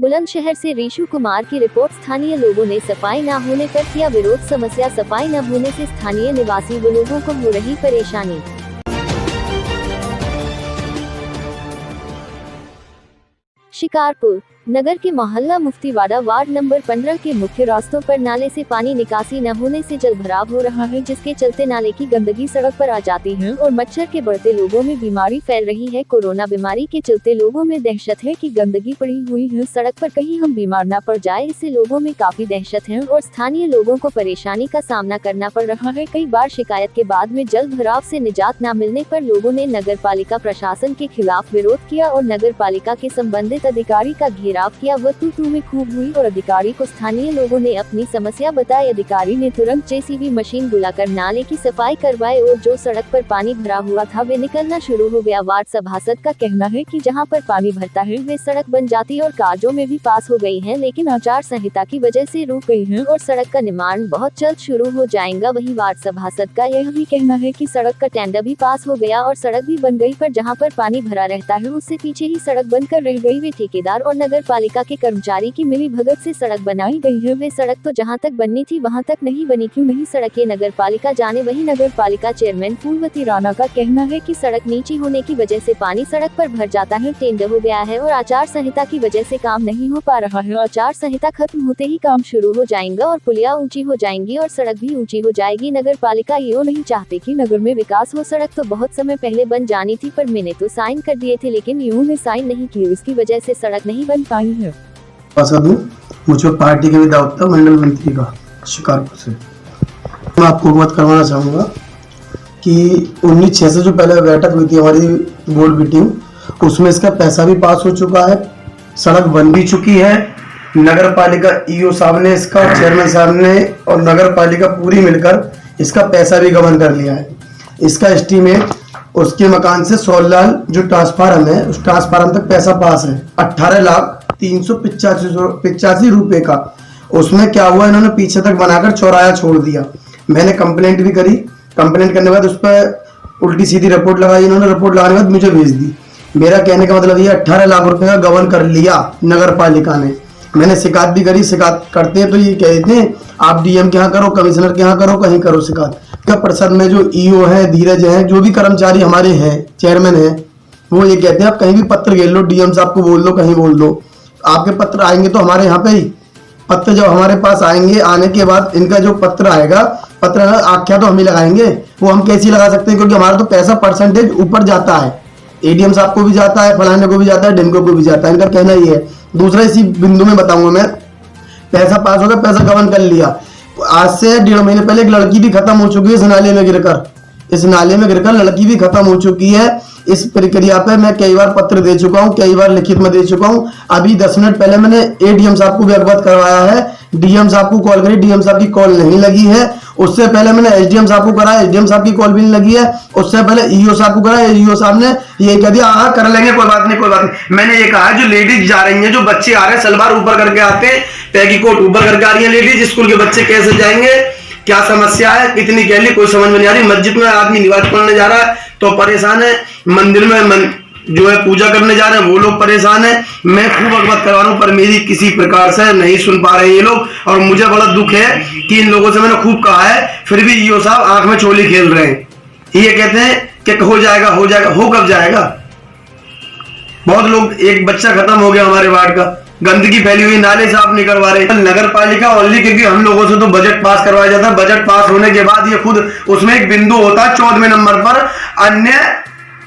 बुलंदशहर से रीशु कुमार की रिपोर्ट। स्थानीय लोगों ने सफाई न होने पर किया विरोध। समस्या सफाई न होने से स्थानीय निवासी व लोगों को हो रही परेशानी। शिकारपुर नगर के मोहल्ला मुफ्तीवाड़ा वार्ड नंबर 15 के मुख्य रास्तों पर नाले से पानी निकासी न होने से जल भराव हो रहा है, जिसके चलते नाले की गंदगी सड़क पर आ जाती है और मच्छर के बढ़ते लोगों में बीमारी फैल रही है। कोरोना बीमारी के चलते लोगों में दहशत है कि गंदगी पड़ी हुई है सड़क पर, कहीं हम बीमार न पड़ जाए, इससे लोगों में काफी दहशत है और स्थानीय लोगों को परेशानी का सामना करना पड़ रहा है। कई बार शिकायत के बाद में जल भराव से निजात न मिलने पर लोगों ने नगर पालिका प्रशासन के खिलाफ विरोध किया और नगर पालिका के संबंधित अधिकारी का घेराव किया। वह तू में खूब हुई और अधिकारी को स्थानीय लोगों ने अपनी समस्या बताई। अधिकारी ने तुरंत जेसीबी मशीन बुलाकर नाले की सफाई करवाई और जो सड़क पर पानी भरा हुआ था वे निकलना शुरू हो गया। वार्ड सभासद का कहना है कि जहां पर पानी भरता है वे सड़क बन जाती और कार्यों में भी पास हो गई है, लेकिन आचार संहिता की वजह से रुक गई है और सड़क का निर्माण बहुत जल्द शुरू हो जाएगा। वहीं वार्ड सभासद का यह भी कहना है कि सड़क का टेंडर भी पास हो गया और सड़क भी बन गई, पर जहाँ पर पानी भरा रहता है उससे पीछे ही सड़क बनकर रह गई। वे ठेकेदार और नगर पालिका के कर्मचारी की मिली भगत से सड़क बनाई गई है। वे सड़क तो जहां तक बननी थी वहां तक नहीं बनी, क्यों नहीं सड़कें नगर पालिका जाने। वहीं नगर पालिका चेयरमैन फूलवती राणा का कहना है कि सड़क नीची होने की वजह से पानी सड़क पर भर जाता है, टेंडर हो गया है और आचार संहिता की वजह से काम नहीं हो पा रहा है। आचार संहिता खत्म होते ही काम शुरू हो जाएगा और पुलिया ऊंची हो जाएंगी और सड़क भी ऊंची हो जाएगी। नगर पालिका ये नहीं चाहते कि नगर में विकास हो। सड़क तो बहुत समय पहले बन जानी थी, पर मैंने तो साइन कर दिए थे, लेकिन यूं ने साइन नहीं किए, इसकी वजह से सड़क नहीं बन पाई है। मुझे पार्टी के विधायक मंडल मंत्री का शिकारपुर से मैं आपको अवगत करवाना चाहूँगा कि 19/6 से जो पहले बैठक हुई थी हमारी बोर्ड मीटिंग, उसमें इसका पैसा भी पास हो चुका है, सड़क बन भी चुकी है। नगर पालिका ईओ साहब ने, इसका चेयरमैन साहब ने और नगर पालिका पूरी मिलकर इसका पैसा भी गबन कर लिया है। इसका एस्टीमेट उसके मकान से 16 लाख जो ट्रांसफार्म है उस ट्रांसफार्म तक पैसा पास है 18,385 रुपए का। उसमें क्या हुआ, इन्होंने पीछे तक बनाकर चौराया छोड़ दिया। मैंने कंप्लेंट भी करी, कंप्लेंट करने के बाद उस पर उल्टी सीधी रिपोर्ट लगाई इन्होंने, रिपोर्ट लगाने के बाद मुझे भेज दी। मेरा कहने का मतलब ये 18 लाख रुपए का गबन कर लिया नगर पालिका ने। मैंने शिकायत भी करी, शिकायत करते हैं तो ये कहते हैं आप डीएम के यहाँ करो, कमिश्नर के यहाँ करो, कहीं करो शिकायत। क्या परिषद में जो ईओ है, धीरज है, जो भी कर्मचारी हमारे हैं, चेयरमैन है, वो ये कहते हैं आप कहीं भी पत्र घेर लो, डीएम साहब को बोल लो, कहीं बोल दो, आपके पत्र आएंगे तो हमारे यहाँ पे ही पत्र जब हमारे पास आएंगे, आने के बाद इनका जो पत्र आएगा, पत्र आख्या तो हम ही लगाएंगे। वो हम कैसे लगा सकते हैं, क्योंकि हमारा तो पैसा परसेंटेज ऊपर जाता है, एडीएम साहब को भी जाता है, फलाने को भी जाता है, डिमको को भी जाता है। इनका कहना ये है। दूसरा इसी बिंदु में बताऊंगा मैं, पैसा पास होगा, पैसा गबन कर लिया। आज से 1.5 महीने पहले एक लड़की भी खत्म हो चुकी है इस नाले में गिरकर, इस नाले में गिरकर लड़की भी खत्म हो चुकी है। इस प्रक्रिया पे मैं कई बार पत्र दे चुका हूँ, कई बार लिखित में दे चुका हूँ। अभी 10 मिनट पहले मैंने एडीएम साहब को भी अवगत करवाया है, डीएम साहब को कॉल करी, डीएम साहब की कॉल नहीं लगी है। उससे पहले मैंने एसडीएम साहब को कराया, एसडीएम साहब की कॉल भी नहीं लगी है। उससे पहले ईओ साहब को कराया, ईओ साहब ने ये कह दिया हाँ कर लेंगे, कोई बात नहीं कोई बात नहीं। मैंने ये कहा जो लेडीज जा रही हैं, जो बच्चे आ रहे हैं सलवार ऊपर करके आते हैं, पैकी कोट ऊपर करके आ रही है लेडीज, स्कूल के बच्चे कैसे जाएंगे, क्या समस्या है, कितनी गहरी, कोई समझ में नहीं आ रही। मस्जिद में आदमी नमाज पढ़ने जा रहा है तो परेशान है, मंदिर में जो है पूजा करने जा रहे हैं वो लोग परेशान है। मैं खूब अवगत करवा रहा हूं, पर मेरी किसी प्रकार से नहीं सुन पा रहे ये लोग, और मुझे बड़ा दुख है कि इन लोगों से मैंने खूब कहा है, फिर भी ईओ साहब आंख में चोली खेल रहे हैं। ये कहते हैं कि हो जाएगा हो जाएगा, हो कब जाएगा। बहुत लोग, एक बच्चा खत्म हो गया हमारे वार्ड का, गंदगी फैली हुई, नाले साफ नहीं करवा रहे नगर पालिका ओनली, क्योंकि हम लोगों से तो बजट पास करवाया जाता है। बजट पास होने के बाद ये खुद उसमें एक बिंदु होता है 14वें नंबर पर,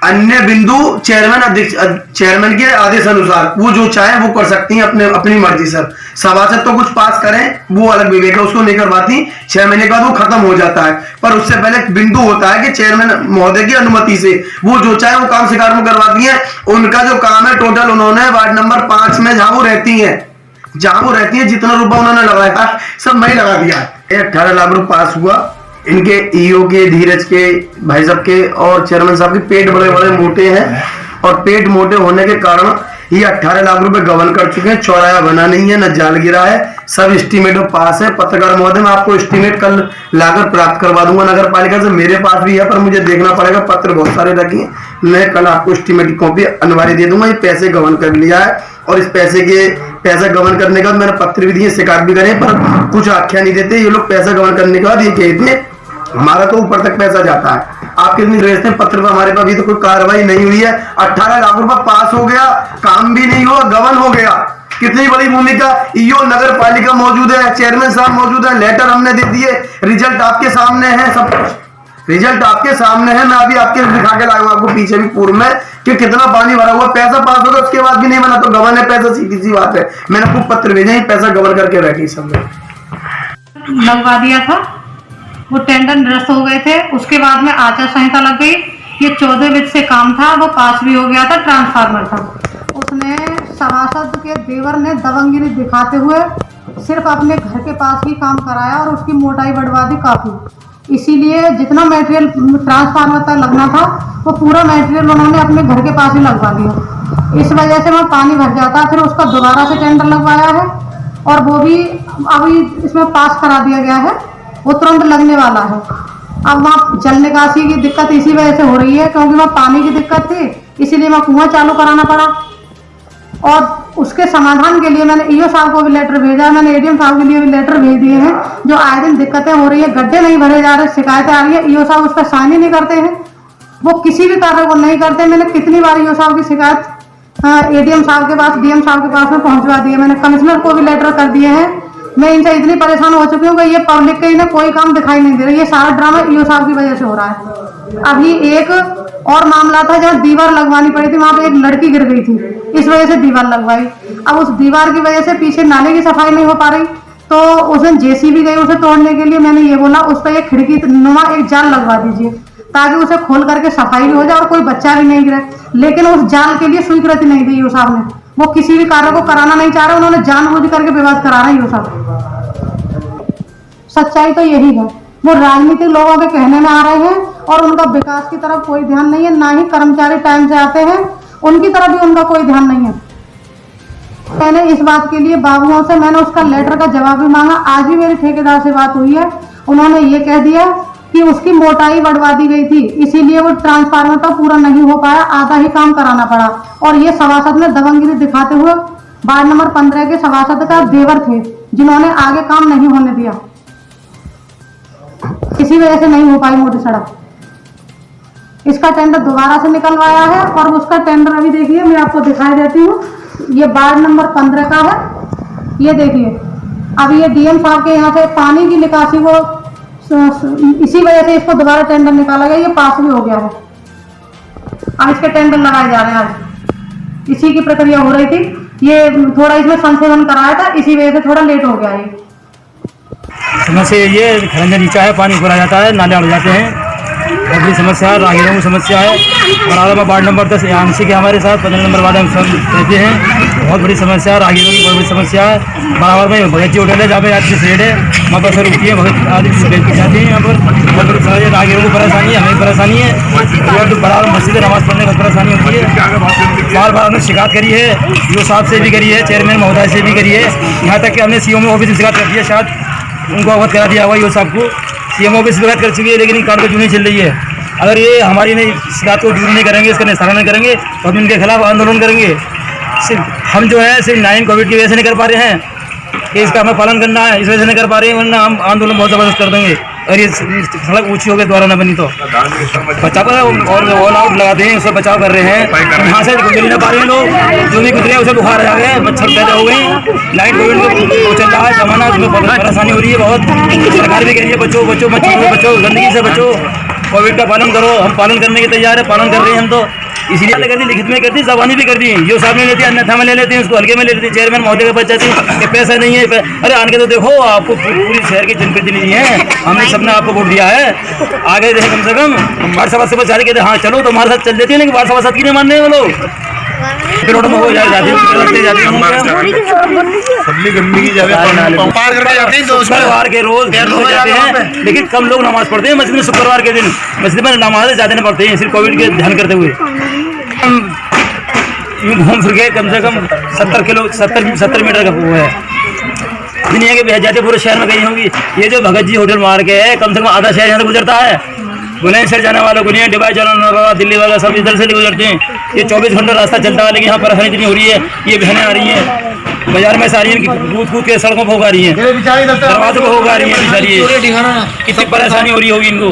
अन्य बिंदु चेयरमैन के आदेश अनुसार वो जो चाहे वो कर सकती हैं अपनी मर्जी से। सभासद तो कुछ पास करें वो अलग विवेक है, उसको नहीं करवाती, 6 महीने के बाद वो खत्म हो जाता है। पर उससे पहले एक बिंदु होता है कि चेयरमैन महोदय की अनुमति से वो जो चाहे वो काम शिकार में करवाती है। उनका जो काम है टोटल, उन्होंने वार्ड नंबर 5 में जहां वो रहती है जितना रुपया उन्होंने लगाया सब मैं लगा दिया। 18 लाख रुपये पास हुआ। इनके ईओ के, धीरज के, भाई साहब के और चेयरमैन साहब के पेट बड़े बड़े मोटे हैं, और पेट मोटे होने के कारण ये 18 लाख रुपए गबन कर चुके हैं। चौराया बना नहीं है, न जाल गिरा है, सब एस्टीमेट पास है। पत्रकार महोदय मैं आपको एस्टीमेट कल लाकर प्राप्त करवा दूंगा नगर पालिका से, मेरे पास भी है, पर मुझे देखना पड़ेगा, पत्र बहुत सारे लगे। मैं कल आपको एस्टीमेट की कॉपी अनिवार्य दे दूंगा। ये पैसे गबन कर लिया है और इस पैसे के पैसा गबन करने के बाद मैंने पत्र भी दिए, शिकायत भी करे, पर कुछ आख्या नहीं देते। ये लोग पैसा गबन करने के बाद ये कहते हमारा तो ऊपर तक पैसा जाता है, आप कितनी भेजते हैं पत्र पर, हमारे पास अभी तो कोई कार्रवाई नहीं हुई है। 18 लाख रुपए पास हो गया, काम भी नहीं हुआ, गबन हो गया। कितनी बड़ी भूमिका, ईओ नगर पालिका मौजूद है, चेयरमैन साहब मौजूद है, लेटर हमने दे दिए, रिजल्ट आपके सामने है, सब रिजल्ट आपके सामने है। मैं अभी आपके दिखा के लाऊंगा आपको पीछे भी पूर्व में कि कितना पानी भरा हुआ, पैसा पास होगा उसके बाद भी नहीं बना तो गबन है पैसा, सीधी सी बात है। मैंने आपको पत्र भेजे, पैसा गबन करके रखे सब लगवा दिया था, वो टेंडर निरस्त हो गए थे। उसके बाद में आचार संहिता लग गई। ये 14 वित्त से काम था, वो पास भी हो गया था, ट्रांसफार्मर था। उसने सभासद के देवर ने दबंगगिरी दिखाते हुए सिर्फ अपने घर के पास ही काम कराया और उसकी मोटाई बढ़वा दी काफ़ी। इसीलिए जितना मटेरियल ट्रांसफार्मर तक लगना था वो पूरा मटेरियल उन्होंने अपने घर के पास ही लगवा दिया। इस वजह से वहाँ पानी भर जाता। फिर उसका दोबारा से टेंडर लगवाया है और वो भी अभी इसमें पास करा दिया गया है, वो तुरंत लगने वाला है। अब वहाँ जल निकासी की दिक्कत इसी वजह से हो रही है क्योंकि वहाँ पानी की दिक्कत थी, इसीलिए वहाँ कुआं चालू कराना पड़ा। और उसके समाधान के लिए मैंने ईओ साहब को भी लेटर भेजा है, मैंने एडीएम साहब के लिए भी लेटर भेज दिए हैं। जो आए दिन दिक्कतें हो रही है, गड्ढे नहीं भरे जा रहे, शिकायतें आ रही है, ईओ साहब उस पर साइन ही नहीं करते हैं, वो किसी भी कार्य को नहीं करते। मैंने कितनी बार ईओ साहब की शिकायत एडीएम साहब के पास, डीएम साहब के पास में पहुंचवा दी है, मैंने कमिश्नर को भी लेटर कर दिए हैं। मैं इनसे इतनी परेशान हो चुकी हूँ कि ये पब्लिक के इन्हें कोई काम दिखाई नहीं दे रहा। ये सारा ड्रामा ईओ साहब की वजह से हो रहा है। अभी एक और मामला था जहाँ दीवार लगवानी पड़ी थी, वहां पे एक लड़की गिर गई थी, इस वजह से दीवार लगवाई। अब उस दीवार की वजह से पीछे नाले की सफाई नहीं हो पा रही, तो उस दिन जेसीबी गई उसे तोड़ने के लिए। मैंने ये बोला उस पर एक खिड़की नुमा एक जाल लगवा दीजिए ताकि उसे खोल करके सफाई भी हो जाए और कोई बच्चा भी नहीं गिरे। लेकिन उस जाल के लिए स्वीकृति नहीं दी ईओ साहब ने, वो किसी भी कार्य को कराना नहीं चाह रहे, उन्होंने जानबूझ करके विवाद करा रहे ईओ साहब। सच्चाई तो यही है, वो राजनीतिक लोगों के कहने में आ रहे हैं और उनका विकास की तरफ कोई ध्यान नहीं है, ना ही कर्मचारी टाइम से आते हैं, उनकी तरफ भी उनका कोई ध्यान नहीं है। मैंने इस बात के लिए बाबुओं से मैंने उसका लेटर का जवाब भी मांगा। आज भी मेरी ठेकेदार से बात हुई है, उन्होंने ये कह दिया कि उसकी मोटाई बढ़वा दी गई थी, इसीलिए वो ट्रांसफार्मर तो पूरा नहीं हो पाया, आधा ही काम कराना पड़ा। और ये सभासद ने दबंगगिरी दिखाते हुए वार्ड नंबर 15 के सभासद का देवर थे जिन्होंने आगे काम नहीं होने दिया, इसी वजह से नहीं हो पाई मोटी सड़क। इसका टेंडर दोबारा से निकलवाया है और उसका टेंडर अभी देखिए मैं आपको दिखाई देती हूँ, ये वार्ड नंबर 15 का है। ये देखिए अभी ये डीएम साहब के यहाँ से पानी की निकासी को इसी वजह से इसको दोबारा टेंडर निकाला गया, ये पास भी हो गया है। अब इसके टेंडर लगाए जा रहे हैं, आज इसी की प्रक्रिया हो रही थी, ये थोड़ा इसमें संशोधन कराया था, इसी वजह से थोड़ा लेट हो गया ये। समस्या ये खरंजा नीचा है, पानी ऊपर आ जाता है, नाले अड़ जाते हैं, बहुत बड़ी समस्या है। राहगीरों की समस्या है। बराबर में वार्ड नंबर 10 आंसी के हमारे साथ 15 नंबर वार्ड में सब रहते हैं, बहुत बड़ी समस्या है, राहगीरों की बहुत बड़ी समस्या है। बराबर में भगत जी होटल है जहाँ पे यात्री शेड है, वहाँ पर सर रुकती है, भगत आदमी बेच जाती है, यहाँ पर बहुत बड़ी समस्या है। राहगीरों को परेशानी है, हमें परेशानी है, बराबर मस्जिद नमाज पढ़ने में परेशानी होती है। बार बार हमने शिकायत करी है, ईओ साहब से भी करी है, चेयरमैन महोदय से भी करी है, यहाँ तक कि हमने सीओ में ऑफिस में शिकायत कर दी है, शायद उनको अवगत करा दिया हुआ ईओ साहब को, सीएम ऑफिस से शिकायत कर चुकी है, लेकिन ये कार्य नहीं चल रही है। अगर ये हमारी नहीं शिकायत को दूर नहीं करेंगे, इसका निस्तारण नहीं करेंगे तो हम इनके खिलाफ आंदोलन करेंगे। सिर्फ हम जो है सिर्फ 9 कोविड की वजह से नहीं कर पा रहे हैं कि इसका हमें पालन करना है, इस वजह से नहीं कर पा रहे हैं, वरना हम आंदोलन बहुत ज़बरदस्त कर देंगे। और ये सड़क ऊँची होकर द्वारा न बनी तो बचाव और ऑल आउट लगाते हैं, उससे बचाव कर रहे हैं। यहाँ से गुजर नहीं पा रहे हैं लोग, जो भी गुजरे उसे बुखार आ गए, मच्छर पैदा हो गए, लाइट कोविड चल रहा है जमाना, उसमें परेशानी हो रही है बहुत। सरकार भी कह रही है बच्चों बच्चों मच्छर बच्चों, गंदगी से बच्चों, कोविड का पालन करो। हम पालन करने के तैयार है, पालन कर रहे हैं हम तो, इसीलिए कर दी, लिखित में कर दी, जबानी भी कर दी। जो साहब ने लेती है अन्यथा में ले लेते हैं, उसको हल्के में ले लेते हैं। चेयरमैन महोदय के पास जाते हैं कि पैसा नहीं है, अरे आन के तो देखो, आपको पूरी शहर के जनप्रतिनिधि हैं, हमने सबने आपको वोट दिया है, आगे रहे कम से कम। वार्ड सभा से जाके कहते हाँ चलो तो हमारे साथ चल देती है, लेकिन वार्ड सभा की नहीं मानने वो लोग रोड में हो जाती है, शुक्रवार के रोज जाते हैं, लेकिन कम लोग नमाज पढ़ते हैं मस्जिद में। शुक्रवार के दिन मस्जिद में नमाज ज़्यादा नहीं पढ़ते हैं, सिर्फ कोविड के ध्यान करते हुए। घूम फिर के कम से कम 70 मीटर का वो है, दुनिया के भेज जाते पूरे शहर में गई होंगी। ये जो भगत जी होटल मार के है, कम से कम आधा शहर यहाँ से गुजरता है, बुलंदशहर जाने वालों को नहीं है, डिवाइस जाने वाला दिल्ली वाला सब इधर से गुजरते हैं। ये 24 घंटे रास्ता चलता है, लेकिन यहाँ परेशानी इतनी हो रही है। ये बहनें आ रही हैं बाजार में से आ रही हैं, कूद कूद के सड़कों पर होगा रही हैं, दरवाजे पर होगा रही हैं बेचारी। कितनी परेशानी हो रही होगी इनको।